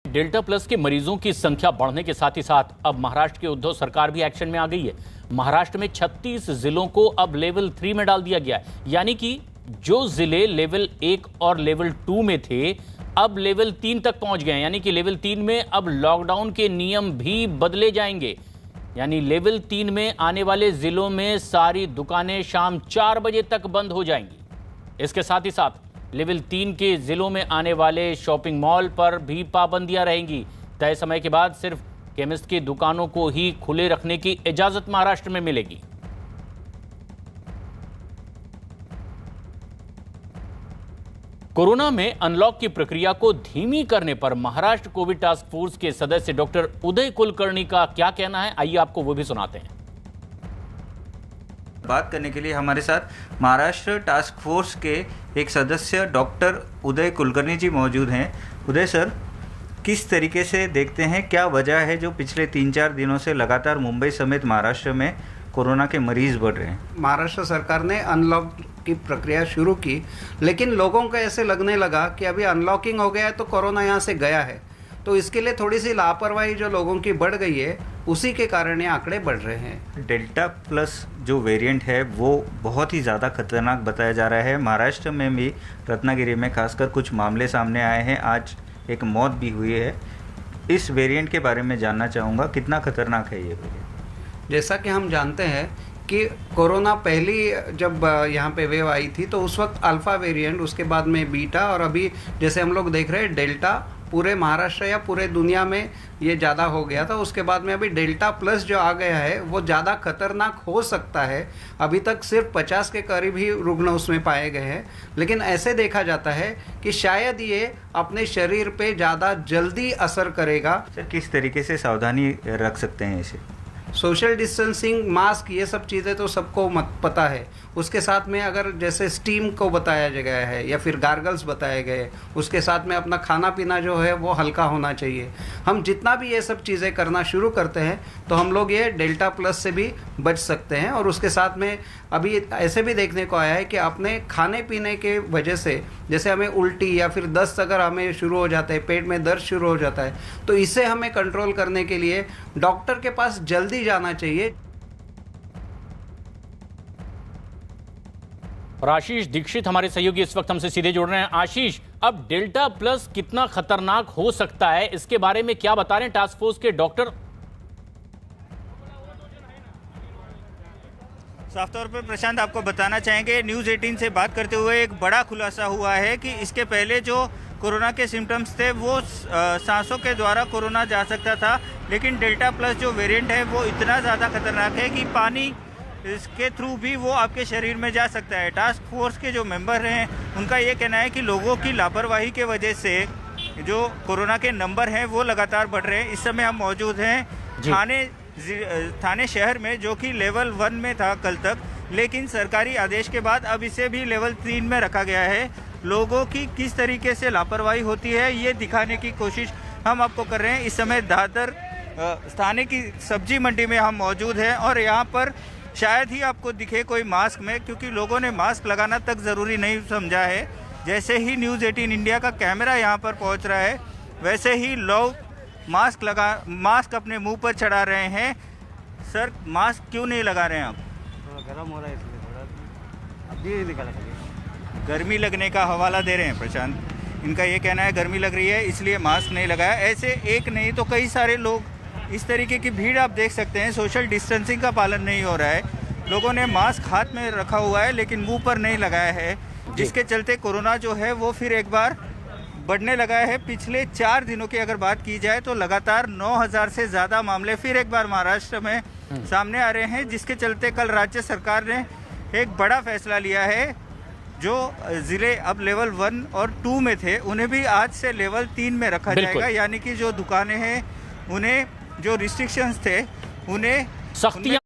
Delta plus के मरीजों की संख्या बढ़ने के साथ ही साथ अब महाराष्ट्र की उद्धव सरकार भी एक्शन में आ गई है। महाराष्ट्र में 36 जिलों को अब लेवल 3 में डाल दिया गया है, यानी कि जो जिले लेवल 1 और लेवल 2 में थे अब लेवल 3 तक पहुंच गए हैं। यानी कि लेवल 3 में अब लॉकडाउन के नियम भी बदले जाएंगे। यानी लेवल 3 में आने वाले जिलों में सारी दुकानें शाम 4 बजे तक बंद हो जाएंगी। इसके साथ ही साथ लेवल 3 के जिलों में आने वाले शॉपिंग मॉल पर भी पाबंदियां रहेंगी। तय समय के बाद सिर्फ केमिस्ट की दुकानों को ही खुले रखने की इजाजत महाराष्ट्र में मिलेगी। कोरोना में अनलॉक की प्रक्रिया को धीमी करने पर महाराष्ट्र कोविड टास्क फोर्स के सदस्य डॉक्टर उदय कुलकर्णी का क्या कहना है, आइए आपको वो भी सुनाते हैं। बात करने के लिए हमारे साथ महाराष्ट्र टास्क फोर्स के एक सदस्य डॉक्टर उदय कुलकर्णी जी मौजूद हैं। उदय सर, किस तरीके से देखते हैं, क्या वजह है जो पिछले 3-4 दिनों से लगातार मुंबई समेत महाराष्ट्र में कोरोना के मरीज बढ़ रहे हैं? महाराष्ट्र सरकार ने अनलॉक की प्रक्रिया शुरू की, लेकिन लोगों को ऐसे लगने लगा कि अभी अनलॉकिंग हो गया है तो कोरोना यहाँ से गया है। तो इसके लिए थोड़ी सी लापरवाही जो लोगों की बढ़ गई है, उसी के कारण ये आंकड़े बढ़ रहे हैं। डेल्टा प्लस जो वेरिएंट है वो बहुत ही ज़्यादा खतरनाक बताया जा रहा है। महाराष्ट्र में भी रत्नागिरी में खासकर कुछ मामले सामने आए हैं, आज एक मौत भी हुई है। इस वेरिएंट के बारे में जानना चाहूँगा, कितना खतरनाक है ये वेरिएंट? जैसा कि हम जानते हैं कि कोरोना पहली जब यहाँ पे वेव आई थी तो उस वक्त अल्फ़ा वेरिएंट, उसके बाद में बीटा, और अभी जैसे हम लोग देख रहे हैं डेल्टा पूरे महाराष्ट्र या पूरे दुनिया में ये ज़्यादा हो गया था। उसके बाद में अभी डेल्टा प्लस जो आ गया है वो ज़्यादा खतरनाक हो सकता है। अभी तक सिर्फ 50 के करीब ही रुग्ण उसमें पाए गए हैं, लेकिन ऐसे देखा जाता है कि शायद ये अपने शरीर पे ज़्यादा जल्दी असर करेगा। सर, किस तरीके से सावधानी रख सकते हैं इसे? सोशल डिस्टेंसिंग, मास्क, ये सब चीज़ें तो सबको पता है। उसके साथ में अगर जैसे स्टीम को बताया गया है या फिर गार्गल्स बताए गए, उसके साथ में अपना खाना पीना जो है वो हल्का होना चाहिए। हम जितना भी ये सब चीज़ें करना शुरू करते हैं तो हम लोग ये डेल्टा प्लस से भी बच सकते हैं। और उसके साथ में अभी ऐसे भी देखने को आया है कि अपने खाने पीने के वजह से जैसे हमें उल्टी या फिर दस्त अगर हमें शुरू हो जाता है, पेट में दर्द शुरू हो जाता है, तो इसे हमें कंट्रोल करने के लिए डॉक्टर के पास जल्दी जाना चाहिए। और आशीष दीक्षित हमारे सहयोगी इस वक्त हमसे सीधे जुड़ रहे हैं। आशीष, अब डेल्टा प्लस कितना खतरनाक हो सकता है, इसके बारे में क्या बता रहे हैं टास्क फोर्स के डॉक्टर? साफ तौर पर प्रशांत, आपको बताना चाहेंगे, न्यूज़ 18 से बात करते हुए एक बड़ा खुलासा हुआ है कि इसके पहले जो कोरोना के सिम्टम्स थे वो सांसों के द्वारा कोरोना जा सकता था, लेकिन डेल्टा प्लस जो वेरिएंट है वो इतना ज़्यादा खतरनाक है कि पानी इसके थ्रू भी वो आपके शरीर में जा सकता है। टास्क फोर्स के जो मेंबर हैं उनका ये कहना है कि लोगों की लापरवाही के वजह से जो कोरोना के नंबर हैं वो लगातार बढ़ रहे हैं। इस समय हम मौजूद हैं थाने शहर में, जो कि लेवल 1 में था कल तक, लेकिन सरकारी आदेश के बाद अब इसे भी लेवल 3 में रखा गया है। लोगों की किस तरीके से लापरवाही होती है ये दिखाने की कोशिश हम आपको कर रहे हैं। इस समय दादर स्थानीय की सब्जी मंडी में हम मौजूद हैं और यहाँ पर शायद ही आपको दिखे कोई मास्क में, क्योंकि लोगों ने मास्क लगाना तक ज़रूरी नहीं समझा है। जैसे ही न्यूज़ 18 इंडिया का कैमरा यहाँ पर पहुँच रहा है, वैसे ही लोग मास्क अपने मुंह पर चढ़ा रहे हैं। सर, मास्क क्यों नहीं लगा रहे हैं आप? गर्म हो रहा है इसलिए थोड़ा अभी निकाला। गर्मी लगने का हवाला दे रहे हैं प्रशांत। इनका ये कहना है गर्मी लग रही है इसलिए मास्क नहीं लगाया। ऐसे एक नहीं तो कई सारे लोग, इस तरीके की भीड़ आप देख सकते हैं। सोशल डिस्टेंसिंग का पालन नहीं हो रहा है, लोगों ने मास्क हाथ में रखा हुआ है लेकिन मुंह पर नहीं लगाया है, जिसके चलते कोरोना जो है वो फिर एक बार बढ़ने लगा है। पिछले 4 दिनों की अगर बात की जाए तो लगातार 9000 से ज़्यादा मामले फिर एक बार महाराष्ट्र में सामने आ रहे हैं, जिसके चलते कल राज्य सरकार ने एक बड़ा फैसला लिया है। जो ज़िले अब लेवल 1 और 2 में थे उन्हें भी आज से लेवल 3 में रखा जाएगा। यानी कि जो दुकानें हैं उन्हें, जो रिस्ट्रिक्शंस थे उन्हें सख्तियां